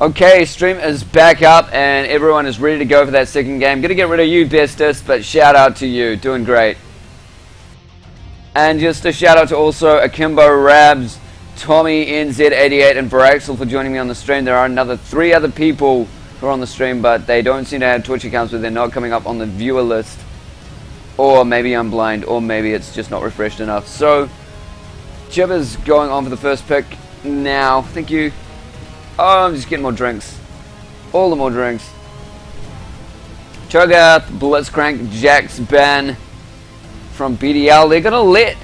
Okay, stream is back up and everyone is ready to go for that second game. Gonna get rid of you, bestest, but shout out to you. Doing great. And just a shout out to also Akimbo, Rabs, Tommy, NZ88, and Veraxel for joining me on the stream. There are another 3 other people who are on the stream, but they don't seem to have Twitch accounts, but they're not coming up on the viewer list. Or maybe I'm blind, or maybe it's just not refreshed enough. So, Jibber's going on for the first pick now. Thank you. Oh, I'm just getting more drinks. All the more drinks. Cho'Gath, Blitzcrank, Jax, Ben from BDL. They're going to let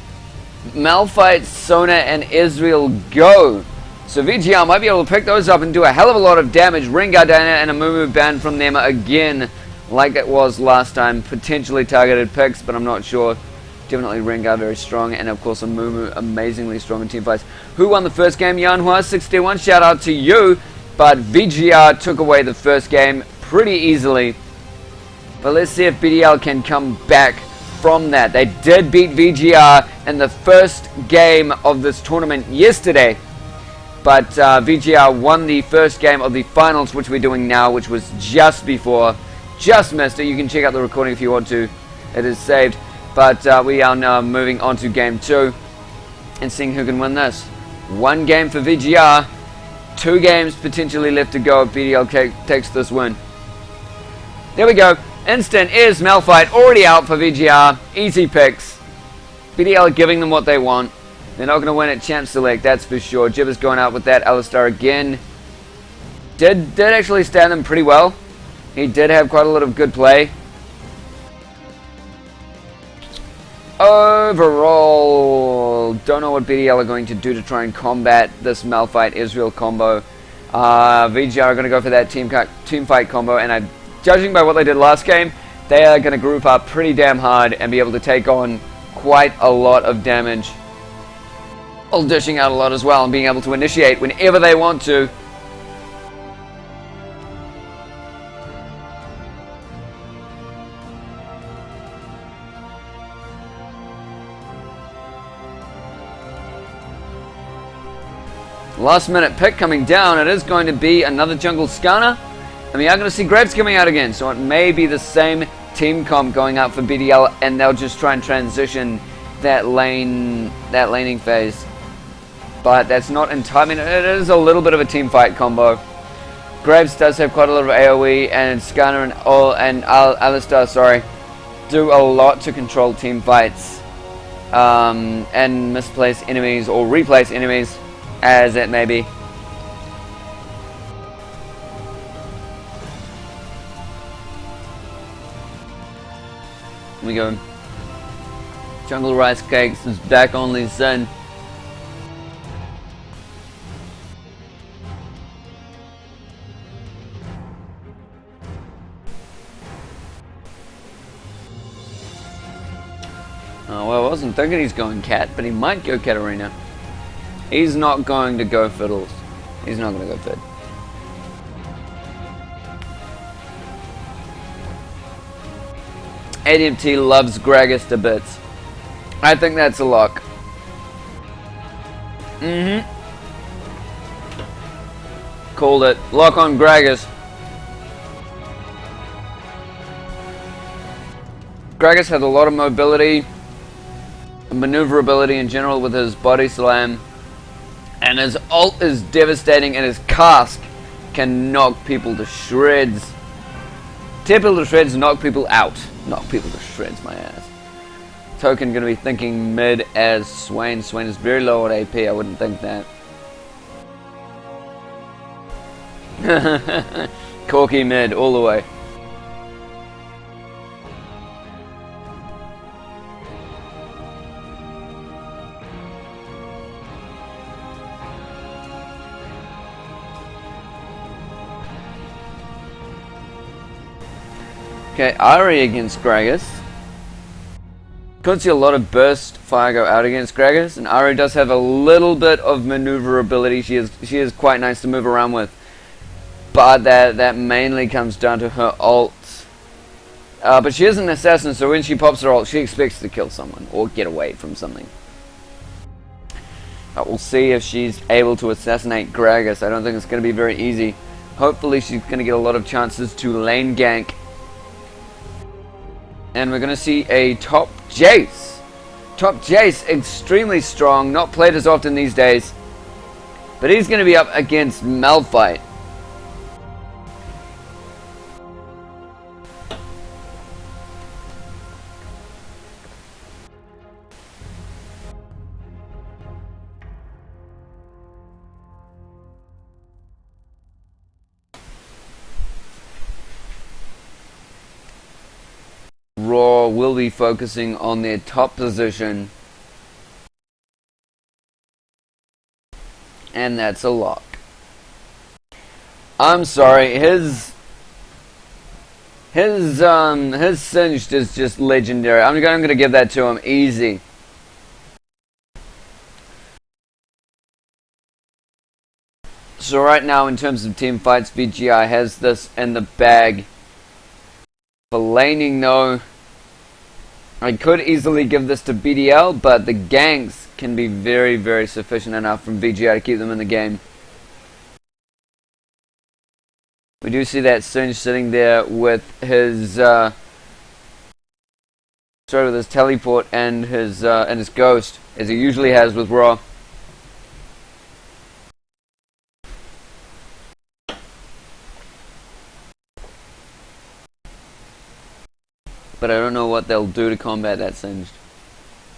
Malphite, Sona, and Ezreal go. So VGR might be able to pick those up and do a hell of a lot of damage. Rengar, Dana, and a Mumu ban from them again, like it was last time. Potentially targeted picks, but I'm not sure. Definitely Rengar very strong, and of course a Mumu amazingly strong in team fights. Who won the first game? Yanhua61, shout out to you. But VGR took away the first game pretty easily. But let's see if BDL can come back from that. They did beat VGR in the first game of this tournament yesterday. But VGR won the first game of the finals, which we're doing now, which was just before. Just missed it. You can check out the recording if you want to. It is saved. But we are now moving on to game 2 and seeing who can win this. 1 game for VGR, 2 games potentially left to go if BDL takes this win. There we go. Instant is Malphite already out for VGR. Easy picks. BDL are giving them what they want. They're not going to win at Champ Select, that's for sure. Jibber's going out with that. Alistar again. Did actually stand them pretty well. He did have quite a lot of good play. Overall, don't know what BDL are going to do to try and combat this Malphite Ezreal combo. VGR are going to go for that team fight combo, and judging by what they did last game, they are going to group up pretty damn hard and be able to take on quite a lot of damage. While dishing out a lot as well and being able to initiate whenever they want to. Last minute pick coming down. It is going to be another jungle Skarner. And we are going to see Graves coming out again. So it may be the same team comp going out for BDL, and they'll just try and transition that laning phase. But that's not entirely. I mean, it is a little bit of a team fight combo. Graves does have quite a lot of AoE, and Skarner and Alistar, sorry, do a lot to control team fights and misplace enemies or replace enemies, as it may be. Here we go. Jungle Rice Cakes is back on Lee Sin. Oh, well, I wasn't thinking he's going Cat, but he might go Katarina. He's not going to go Fiddles. He's not going to go Fid. ADMT loves Gragas to bits. I think that's a lock. Called it. Lock on Gragas. Gragas has a lot of mobility, maneuverability in general with his body slam, and his ult is devastating, and his cast can knock people to shreds. Tear people to shreds, knock people out. Knock people to shreds, my ass. Token gonna be thinking mid as Swain. Swain is very low at AP, I wouldn't think that. Corky mid, all the way. Okay, Ari against Gragas. Could see a lot of burst fire go out against Gragas, and Ari does have a little bit of maneuverability. She is quite nice to move around with, but that mainly comes down to her ult. But she is an assassin, so when she pops her ult, she expects to kill someone or get away from something. But we'll see if she's able to assassinate Gragas. I don't think it's going to be very easy. Hopefully she's going to get a lot of chances to lane gank. And we're going to see a top Jace. Top Jace, extremely strong, not played as often these days. But he's going to be up against Malphite. Raw will be focusing on their top position. And that's a lock. I'm sorry, his Singed is just legendary. I'm gonna give that to him easy. So right now, in terms of team fights, VGR has this in the bag. For laning though, I could easily give this to BDL, but the ganks can be very, very sufficient enough from VGR to keep them in the game. We do see that Singe sitting there with his with his teleport and his ghost, as he usually has with Raw. But I don't know what they'll do to combat that Singed.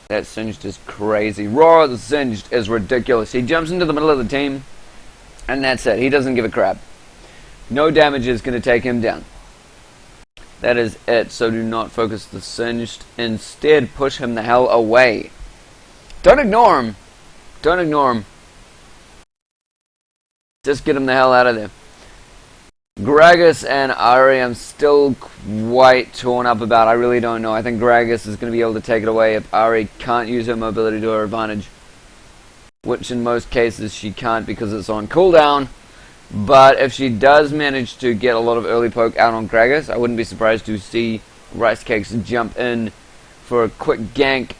That Singed is crazy. Raw the Singed is ridiculous. He jumps into the middle of the team, and that's it. He doesn't give a crap. No damage is going to take him down. That is it. So do not focus the Singed. Instead, push him the hell away. Don't ignore him. Don't ignore him. Just get him the hell out of there. Gragas and Ari, I'm still quite torn up about. I really don't know. I think Gragas is going to be able to take it away if Ari can't use her mobility to her advantage. Which in most cases she can't because it's on cooldown. But if she does manage to get a lot of early poke out on Gragas, I wouldn't be surprised to see Rice Cakes jump in for a quick gank.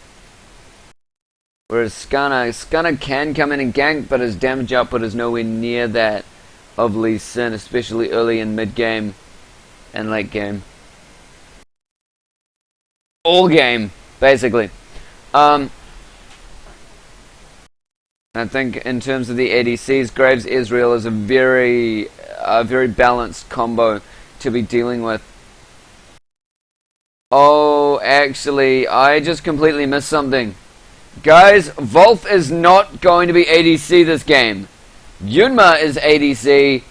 Whereas Skarner can come in and gank, but his damage output is nowhere near that of Lee Sin, especially early in mid-game and late game. All game, basically. I think in terms of the ADCs, Graves Israel is a very balanced combo to be dealing with. Oh, actually, I just completely missed something. Guys, Wolf is not going to be ADC this game. Yunma is ADC,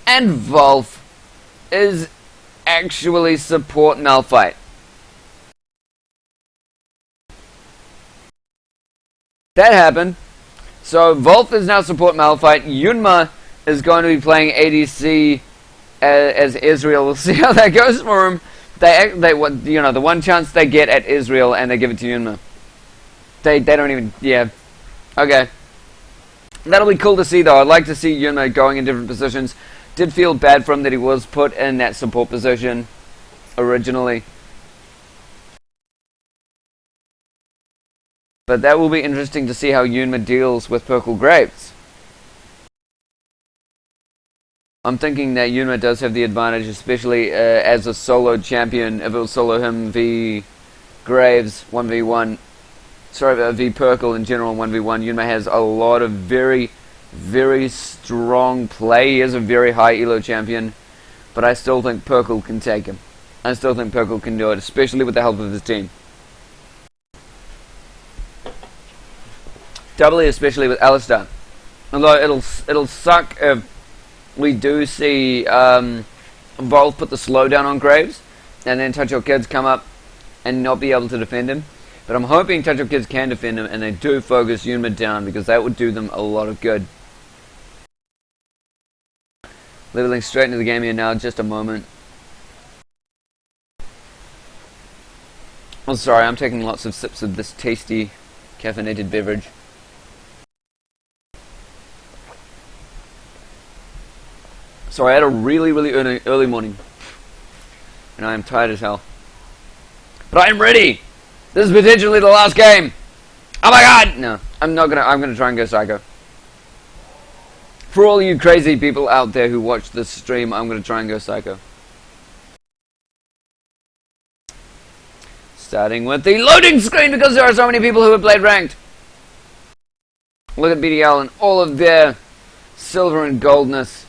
and Wolf is actually support Malphite. That happened. So Wolf is now support Malphite. Yunma is going to be playing ADC as Israel. We'll see how that goes for him. They you know, the one chance they get at Israel, and they give it to Yunma. They don't even, yeah. Okay. That'll be cool to see, though. I'd like to see Yunma going in different positions. Did feel bad for him that he was put in that support position originally. But that will be interesting to see how Yunma deals with Purple Graves. I'm thinking that Yunma does have the advantage, especially as a solo champion. If it was solo him v Graves 1v1. Sorry, v Purple in general 1v1. Yunma has a lot of very, very strong play. He is a very high elo champion. But I still think Purple can take him. I still think Purple can do it, especially with the help of his team. Doubly, especially with Alistar. Although it'll suck if we do see Wolf put the slowdown on Graves, and then Touch Your Kids come up and not be able to defend him. But I'm hoping Touch Your Kids can defend him, and they do focus Yunma down, because that would do them a lot of good. Leveling straight into the game here now, just a moment. Oh, sorry, I'm taking lots of sips of this tasty caffeinated beverage. So I had a really, really early morning, and I am tired as hell. But I am ready. This is potentially the last game. Oh my god! No, I'm not gonna. I'm gonna try and go psycho. For all you crazy people out there who watch this stream, I'm going to try and go psycho. Starting with the loading screen because there are so many people who have played ranked. Look at BDL and all of their silver and goldness.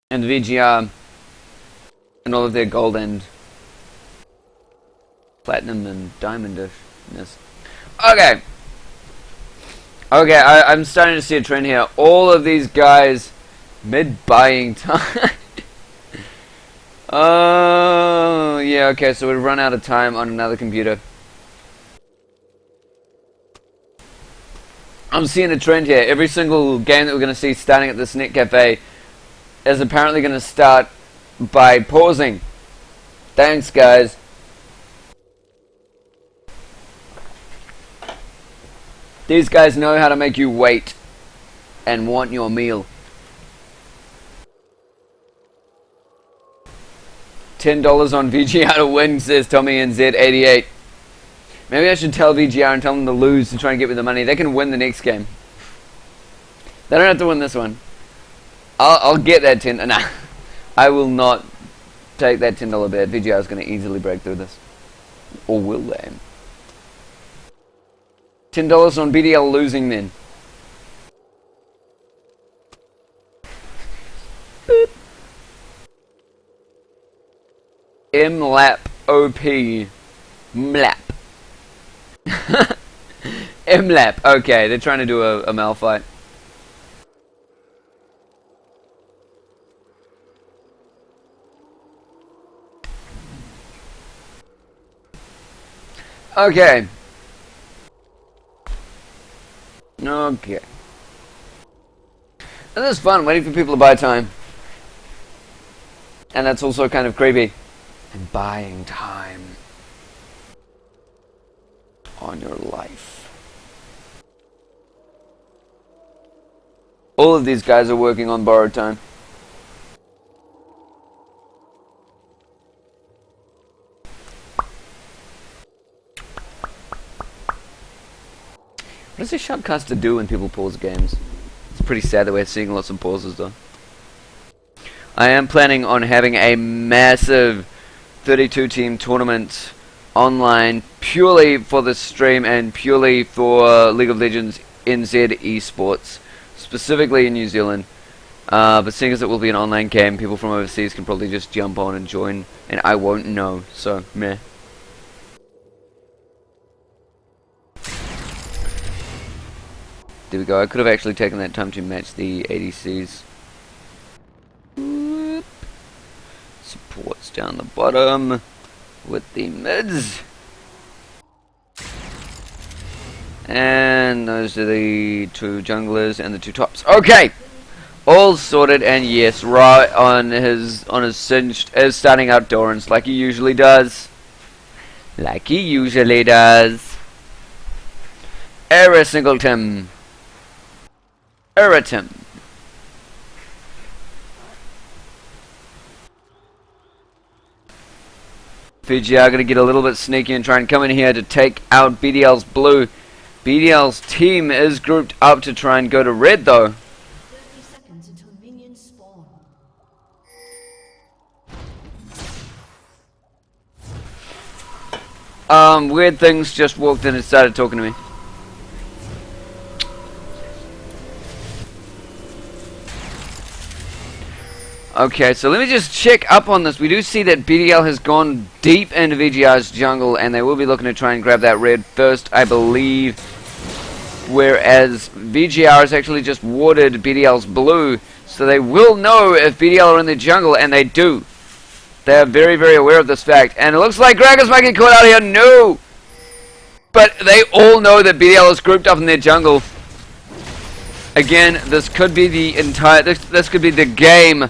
And VGR and all of their gold and platinum and diamondishness. Okay. Okay, I'm starting to see a trend here. All of these guys mid-buying time. Oh, yeah, okay, so we've run out of time on another computer. I'm seeing a trend here. Every single game that we're going to see starting at this Net Cafe is apparently going to start by pausing. Thanks, guys. These guys know how to make you wait and want your meal. $10 on VGR to win, says Tommy NZ88. Maybe I should tell VGR and tell them to lose to try and get me the money. They can win the next game. They don't have to win this one. I'll get that 10. Nah, I will not take that $10 bet. VGR is going to easily break through this. Or will they? $10 on BDL losing then. Boop. MLAP OP. MLAP. MLAP. Okay, they're trying to do a Malphite. Okay. Okay. And this is fun, waiting for people to buy time. And that's also kind of creepy. And buying time on your life. All of these guys are working on borrowed time. What does a shotcaster do when people pause games? It's pretty sad that we're seeing lots of pauses though. I am planning on having a massive 32 team tournament online purely for this stream and purely for League of Legends NZ esports, specifically in New Zealand. But seeing as it will be an online game, people from overseas can probably just jump on and join, and I won't know, so meh. There we go, I could have actually taken that time to match the ADCs. Whoop. Supports down the bottom with the mids. And those are the two junglers and the two tops. Okay! All sorted, and yes, right on his cinched is starting out Dorans like he usually does. Like he usually does. Every single time. Eritim. VGR gonna get a little bit sneaky and try and come in here to take out BDL's blue. BDL's team is grouped up to try and go to red though. 30 seconds until minions spawn. Weird Things just walked in and started talking to me. Okay, so let me just check up on this. We do see that BDL has gone deep into VGR's jungle, and they will be looking to try and grab that red first, I believe. Whereas VGR has actually just warded BDL's blue, so they will know if BDL are in the jungle, and they do. They are very, very aware of this fact. And it looks like Gragas might get caught out here. No! But they all know that BDL is grouped up in their jungle. Again, this could be the entire... This could be the game